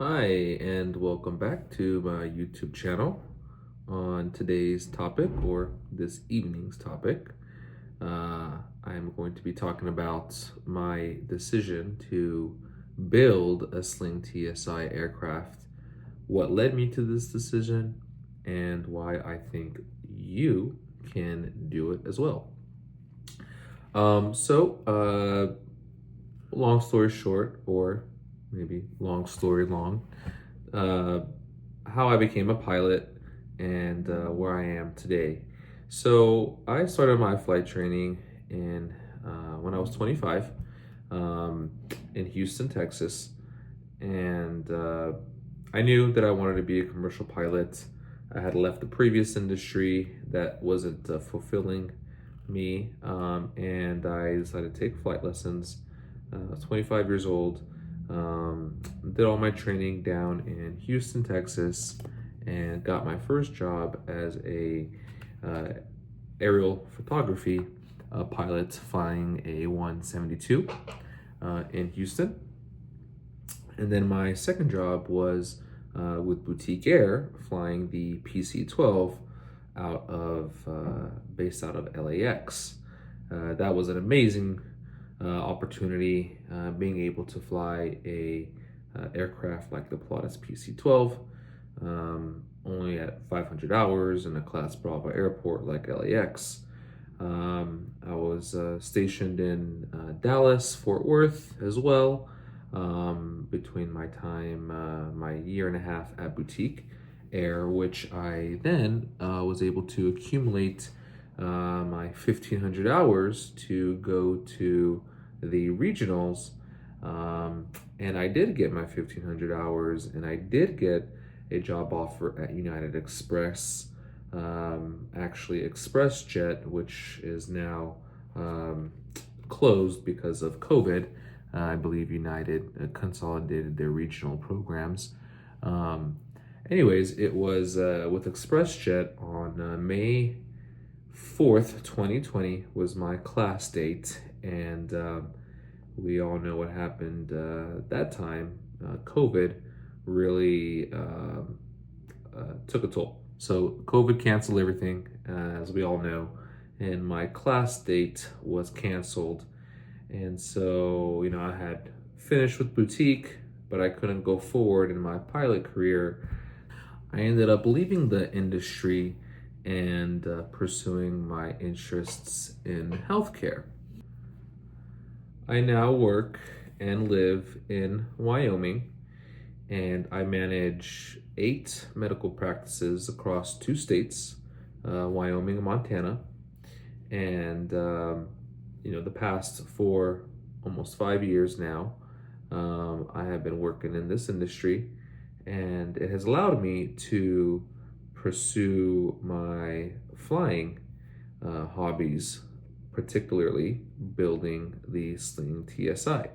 Hi, and welcome back to my YouTube channel. On today's topic, or this evening's topic, I'm going to be talking about my decision to build a SLING TSI aircraft, what led me to this decision, and why I think you can do it as well. Long story short, or maybe long story long, uh, how I became a pilot and where I am today. So I started my flight training in when I was 25 um, in Houston, Texas, and I knew that I wanted to be a commercial pilot. I had left the previous industry that wasn't fulfilling me, and I decided to take flight lessons. I was 25 years old, did all my training down in Houston, Texas, and got my first job as a uh, aerial photography pilot flying a 172 in Houston. And then my second job was with Boutique Air, flying the PC-12 based out of LAX. That was an amazing opportunity, being able to fly a aircraft like the Pilatus PC-12, only at 500 hours in a Class Bravo airport like LAX. I was stationed in Dallas, Fort Worth as well, between my year and a half at Boutique Air, which I then was able to accumulate my 1,500 hours to go to the regionals. And I did get my 1,500 hours, and I did get a job offer at United Express, actually Express Jet, which is now closed because of COVID. I believe United consolidated their regional programs. Um, Anyways, it was with ExpressJet on May 4th, 2020 was my class date, and we all know what happened that time. COVID really took a toll. So COVID canceled everything, as we all know, and my class date was canceled. And so, I had finished with Boutique, but I couldn't go forward in my pilot career. I ended up leaving the industry and pursuing my interests in healthcare. I now work and live in Wyoming, and I manage 8 medical practices across 2 states, Wyoming and Montana. And, the past for almost 5 years now, I have been working in this industry, and it has allowed me to pursue my flying hobbies, particularly building the SLING TSI.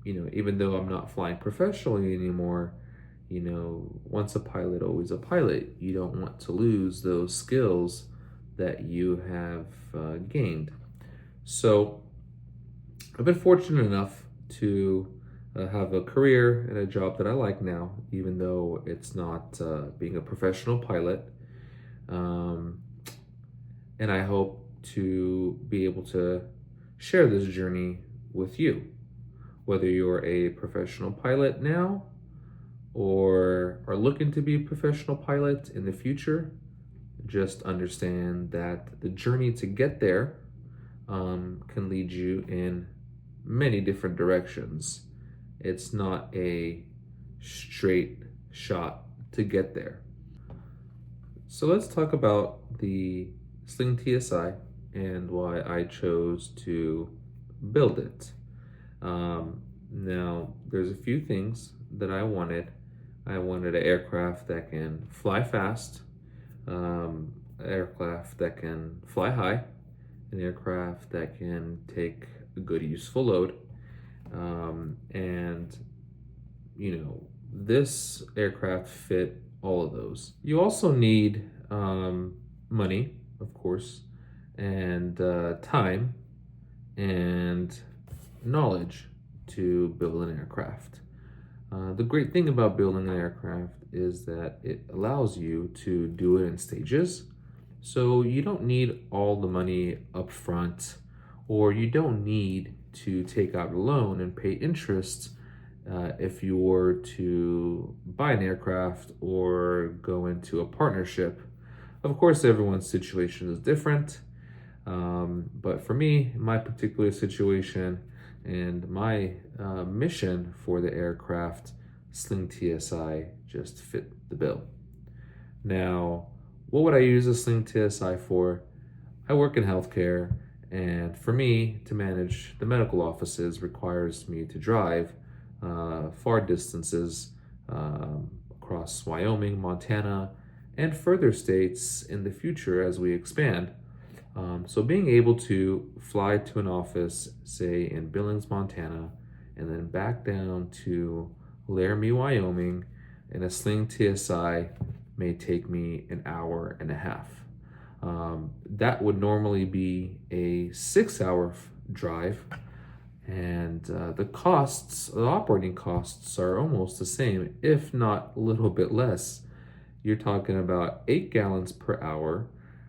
Even though I'm not flying professionally anymore, once a pilot, always a pilot. You don't want to lose those skills that you have gained. So I've been fortunate enough to have a career and a job that I like now, even though it's not being a professional pilot. Um, and I hope to be able to share this journey with you, whether you're a professional pilot now or are looking to be a professional pilot in the future. Just understand that the journey to get there can lead you in many different directions. It's not a straight shot to get there. So let's talk about the SLING TSI and why I chose to build it. Now, there's a few things that I wanted. I wanted an aircraft that can fly fast, aircraft that can fly high, an aircraft that can take a good useful load, and this aircraft fit all of those. You also need money, of course, and time and knowledge to build an aircraft. The great thing about building an aircraft is that it allows you to do it in stages. So you don't need all the money up front, or you don't need to take out a loan and pay interest if you were to buy an aircraft or go into a partnership. Of course, everyone's situation is different. But for me, my particular situation and my mission for the aircraft, SLING TSI, just fit the bill. Now, what would I use a SLING TSI for? I work in healthcare, and for me to manage the medical offices requires me to drive far distances across Wyoming, Montana, and further states in the future as we expand. So being able to fly to an office, say in Billings, Montana, and then back down to Laramie, Wyoming, in a SLING TSI may take me an hour and a half. That would normally be a 6-hour drive, and the operating costs are almost the same, if not a little bit less. You're talking about 8 gallons per hour.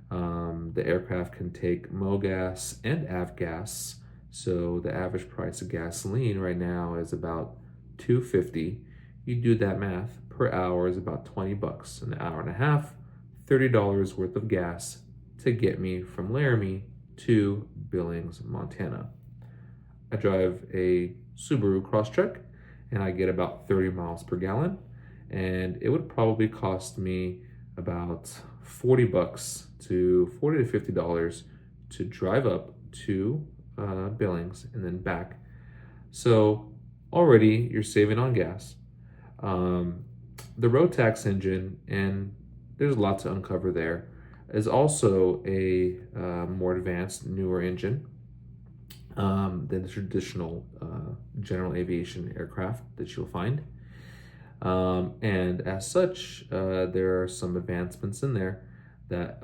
The aircraft can take MOGAS and avgas, so the average price of gasoline right now is about $2.50. You do that math, per hour is about $20. An hour and a half, $30 worth of gas to get me from Laramie to Billings, Montana. I drive a Subaru Crosstrek and I get about 30 miles per gallon, and it would probably cost me about $40 to $50 to drive up to Billings and then back. So already you're saving on gas. The road tax engine, and there's a lot to uncover there, is also a more advanced, newer engine than the traditional general aviation aircraft that you'll find. And as such, there are some advancements in there that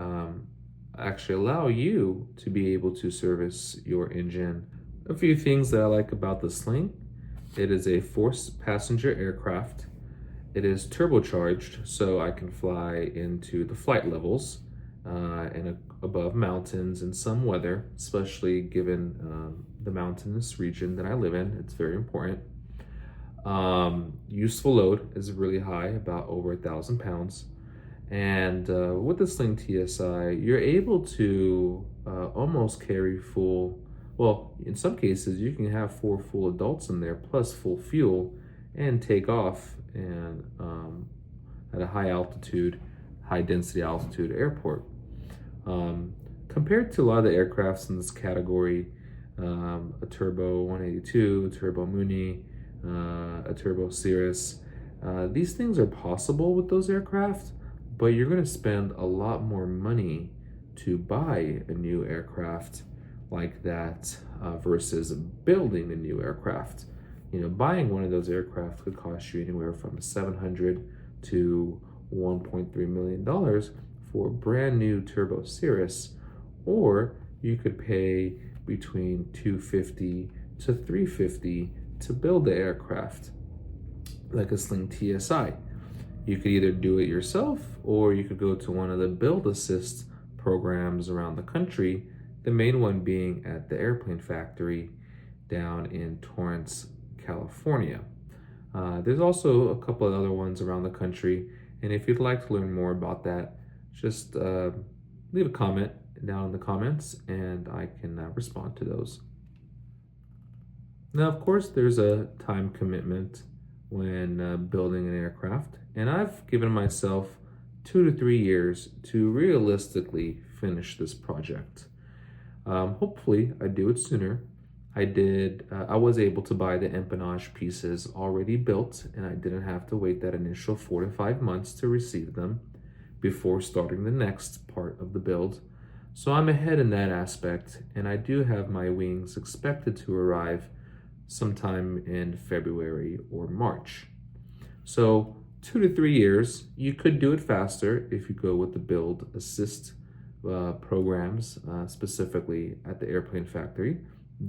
actually allow you to be able to service your engine. A few things that I like about the Sling: it is a 4-passenger aircraft. It is turbocharged, so I can fly into the flight levels and above mountains in some weather, especially given the mountainous region that I live in. It's very important. Useful load is really high, about over 1,000 pounds. And with the SLING TSI, you're able to almost carry full, well, in some cases, you can have 4 full adults in there, plus full fuel, and take off and at a high altitude, high density altitude airport. Compared to a lot of the aircrafts in this category, a Turbo 182, a Turbo Mooney, a Turbo Cirrus, these things are possible with those aircraft, but you're going to spend a lot more money to buy a new aircraft like that versus building a new aircraft. You know, buying one of those aircraft could cost you anywhere from $700 to $1.3 million for a brand new Turbo Cirrus, or you could pay between $250 to $350 to build the aircraft like a SLING TSI. You could either do it yourself, or you could go to one of the build assist programs around the country, the main one being at the airplane factory down in Torrance, California. There's also a couple of other ones around the country, and if you'd like to learn more about that, just leave a comment down in the comments and I can respond to those. Now, of course, there's a time commitment when building an aircraft, and I've given myself 2 to 3 years to realistically finish this project. Hopefully, I do it sooner. I was able to buy the empennage pieces already built, and I didn't have to wait that initial 4 to 5 months to receive them before starting the next part of the build. So I'm ahead in that aspect, and I do have my wings expected to arrive sometime in February or March. So 2 to 3 years. You could do it faster if you go with the build assist programs, specifically at the airplane factory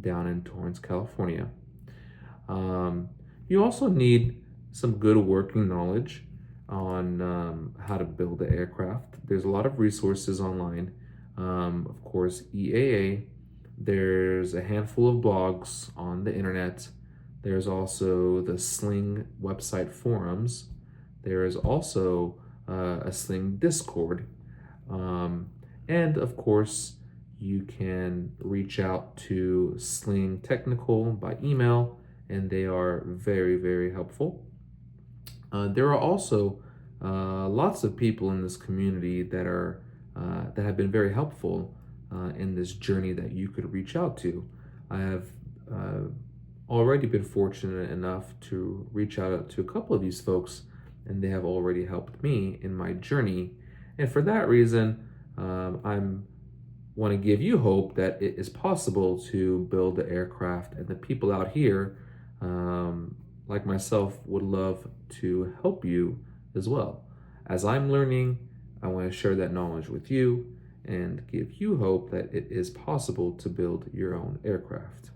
down in Torrance, California. You also need some good working knowledge on how to build the aircraft. There's a lot of resources online. Of course, EAA, there's a handful of blogs on the internet. There's also the Sling website forums. There is also a Sling Discord. Um, and of course, you can reach out to Sling Technical by email, and they are very, very helpful. There are also lots of people in this community that have been very helpful in this journey that you could reach out to. I have uh, already been fortunate enough to reach out to a couple of these folks, and they have already helped me in my journey. And for that reason, I'm want to give you hope that it is possible to build the aircraft, and the people out here, like myself, would love to help you as well. As I'm learning, I want to share that knowledge with you and give you hope that it is possible to build your own aircraft.